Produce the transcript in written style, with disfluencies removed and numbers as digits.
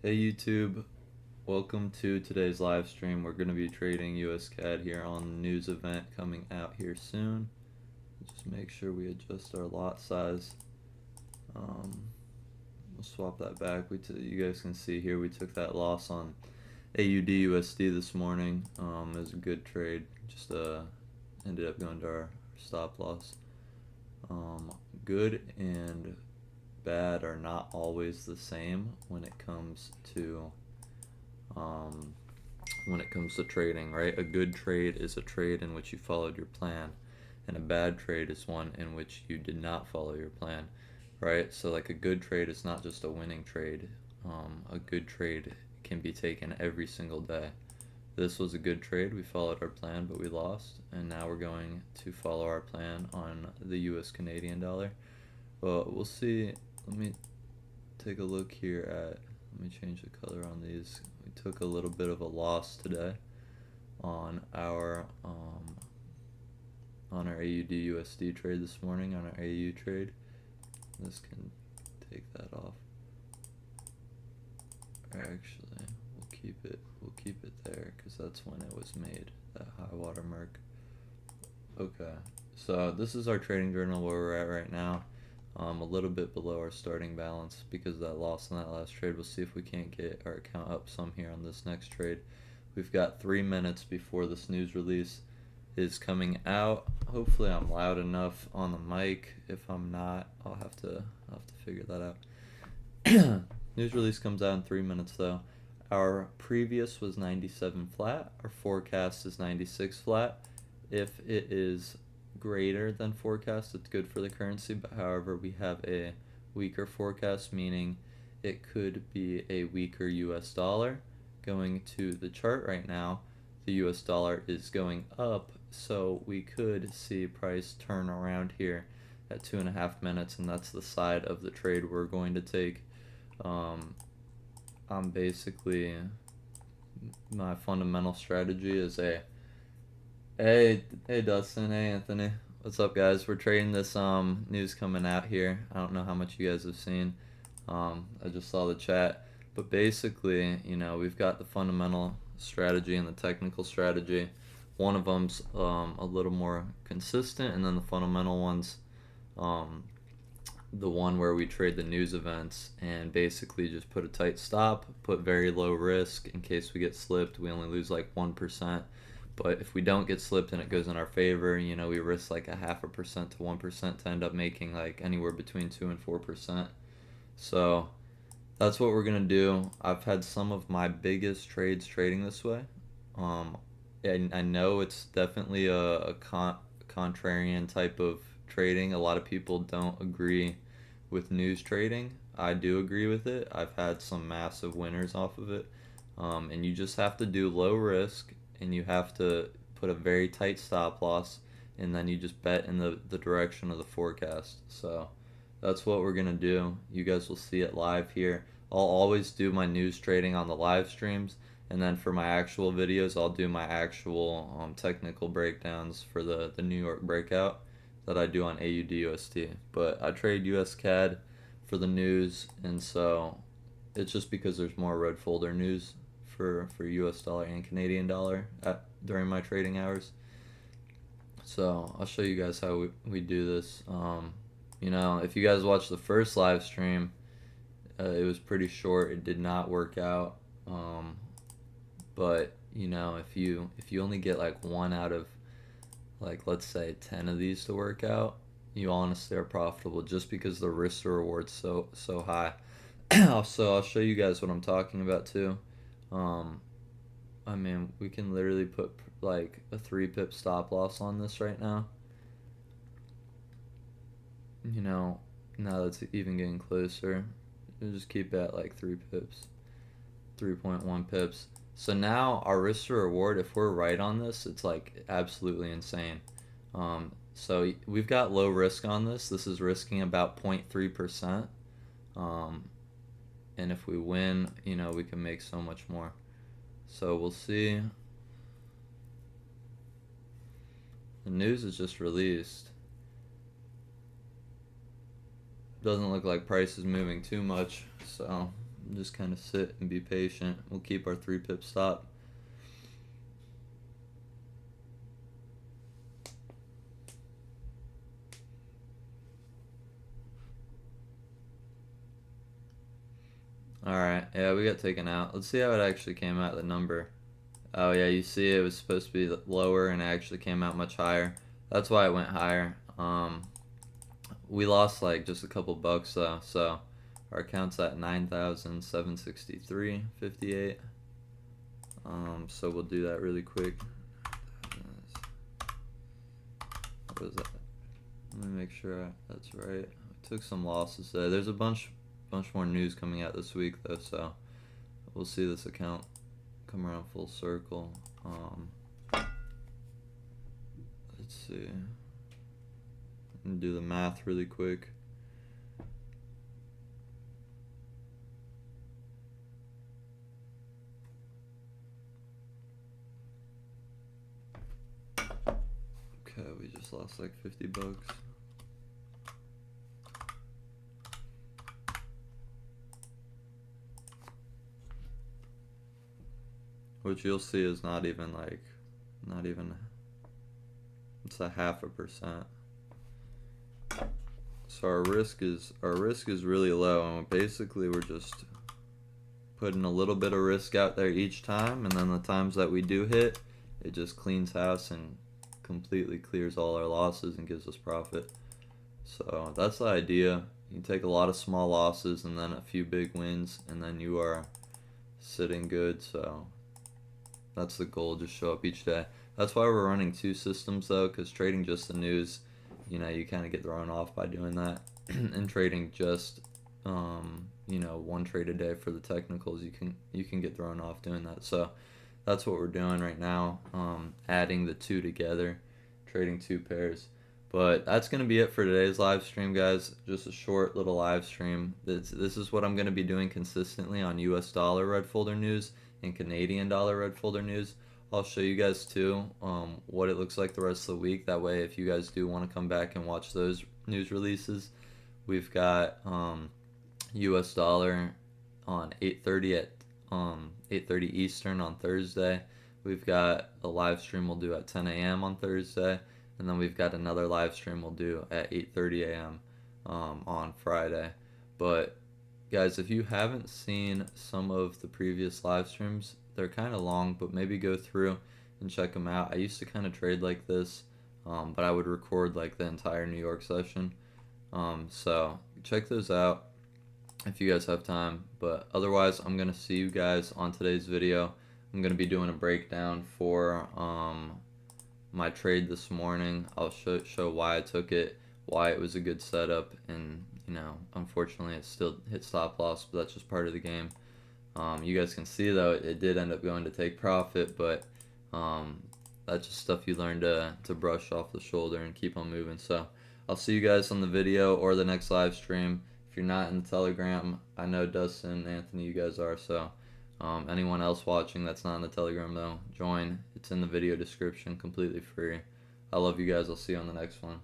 Hey YouTube, welcome to today's live stream. We're going to be trading US CAD here on the news event coming out here soon. Just make sure we adjust our lot size. We'll swap that back. You guys can see here we took that loss on AUD USD this morning. It was a good trade. Just ended up going to our stop loss. Good and bad are not always the same when it comes to trading, right? A good trade is a trade in which you followed your plan, and a bad trade is one in which you did not follow your plan, right? So like a good trade is not just a winning trade. A good trade can be taken every single day. This was a good trade. We followed our plan, but we lost, and now we're going to follow our plan on the US Canadian dollar. Well, we'll see. Let me take a look here at, let me change the color on these. We took a little bit of a loss today on our AUD USD trade this morning, on our AU trade. This can take that off. Or actually, we'll keep it there because that's when it was made, that high water mark. Okay, so this is our trading journal where we're at right now. A little bit below our starting balance because of that loss in that last trade. We'll see if we can't get our account up some here on this next trade. We've got 3 minutes before this news release is coming out. Hopefully I'm loud enough on the mic. If I'm not, I'll have to figure that out. News release comes out in 3 minutes though. Our previous was 97 flat. Our forecast is 96 flat. If it is greater than forecast, it's good for the currency, but however we have a weaker forecast, meaning it could be a weaker US dollar. Going to the chart right now, the US dollar is going up, so we could see price turn around here at 2.5 minutes, and that's the side of the trade we're going to take. I'm basically, my fundamental strategy is Hey Dustin, hey Anthony. What's up guys? We're trading this news coming out here. I don't know how much you guys have seen. I just saw the chat. But basically, you know, we've got the fundamental strategy and the technical strategy. One of them's a little more consistent, and then the fundamental one's the one where we trade the news events and basically just put a tight stop, put very low risk in case we get slipped. We only lose like 1%. But if we don't get slipped and it goes in our favor, you know, we risk like 0.5% to 1% to end up making like anywhere between 2 and 4%. So that's what we're gonna do. I've had some of my biggest trades trading this way. I know it's definitely a contrarian type of trading. A lot of people don't agree with news trading. I do agree with it. I've had some massive winners off of it. And you just have to do low risk, and you have to put a very tight stop loss, and then you just bet in the direction of the forecast. So that's what we're gonna do. You guys will see it live here. I'll always do my news trading on the live streams, and then for my actual videos I'll do my actual technical breakdowns for the New York breakout that I do on AUD USD. But I trade US CAD for the news, and so it's just because there's more red folder news for US dollar and Canadian dollar during my trading hours. So I'll show you guys how we do this. You know, if you guys watched the first live stream, it was pretty short. It did not work out. But you know, if you only get like 1 out of, like, let's say 10 of these to work out, you honestly are profitable just because the risk to reward's so high. So I'll show you guys what I'm talking about too. I mean, we can literally put like a 3-pip stop loss on this right now. You know, now that's even getting closer. We'll just keep it at like 3 pips, 3.1 pips. So now our risk to reward, if we're right on this, it's like absolutely insane. So we've got low risk on this. This is risking about 0.3%. And if we win, you know, we can make so much more. So we'll see. The news is just released. Doesn't look like price is moving too much, so just kind of sit and be patient. We'll keep our 3-pip stop. Alright, yeah, we got taken out. Let's see how it actually came out, the number. Oh yeah, you see it was supposed to be lower and it actually came out much higher. That's why it went higher. We lost like just a couple bucks though, so our account's at 9,763.58. So we'll do that really quick. What was that? Let me make sure that's right. I took some losses there. There's a bunch more news coming out this week though, so we'll see this account come around full circle. Let's see. I'm gonna do the math really quick. Okay, we just lost like 50 bucks. Which you'll see is not even, it's a 0.5%. So our risk is really low, and basically we're just putting a little bit of risk out there each time, and then the times that we do hit, it just cleans house and completely clears all our losses and gives us profit. So that's the idea. You take a lot of small losses and then a few big wins, and then you are sitting good. So that's the goal, just show up each day. That's why we're running 2 systems though, because trading just the news, you know, you kind of get thrown off by doing that. And trading just, you know, 1 trade a day for the technicals, you can get thrown off doing that. So that's what we're doing right now, adding the 2 together, trading 2 pairs. But that's going to be it for today's live stream, guys. Just a short little live stream. This is what I'm going to be doing consistently on US dollar red folder news and Canadian dollar red folder news. I'll show you guys too what it looks like the rest of the week. That way, if you guys do want to come back and watch those news releases, we've got US dollar on 8:30 at 8:30 Eastern on Thursday. We've got a live stream we'll do at 10 a.m. on Thursday, and then we've got another live stream we'll do at 8:30 a.m. On Friday. But guys, if you haven't seen some of the previous live streams, they're kind of long, but maybe go through and check them out. I used to kind of trade like this, but I would record like the entire New York session. So check those out if you guys have time. But otherwise, I'm going to see you guys on today's video. I'm going to be doing a breakdown for my trade this morning. I'll show why I took it, why it was a good setup, and you know, unfortunately it still hit stop loss, but that's just part of the game. You guys can see though it did end up going to take profit, but that's just stuff you learn to brush off the shoulder and keep on moving. So I'll see you guys on the video or the next live stream. If you're not in the Telegram, I know Dustin, Anthony, you guys are, so anyone else watching that's not in the Telegram though, join. It's in the video description, completely free. I love you guys. I'll see you on the next one.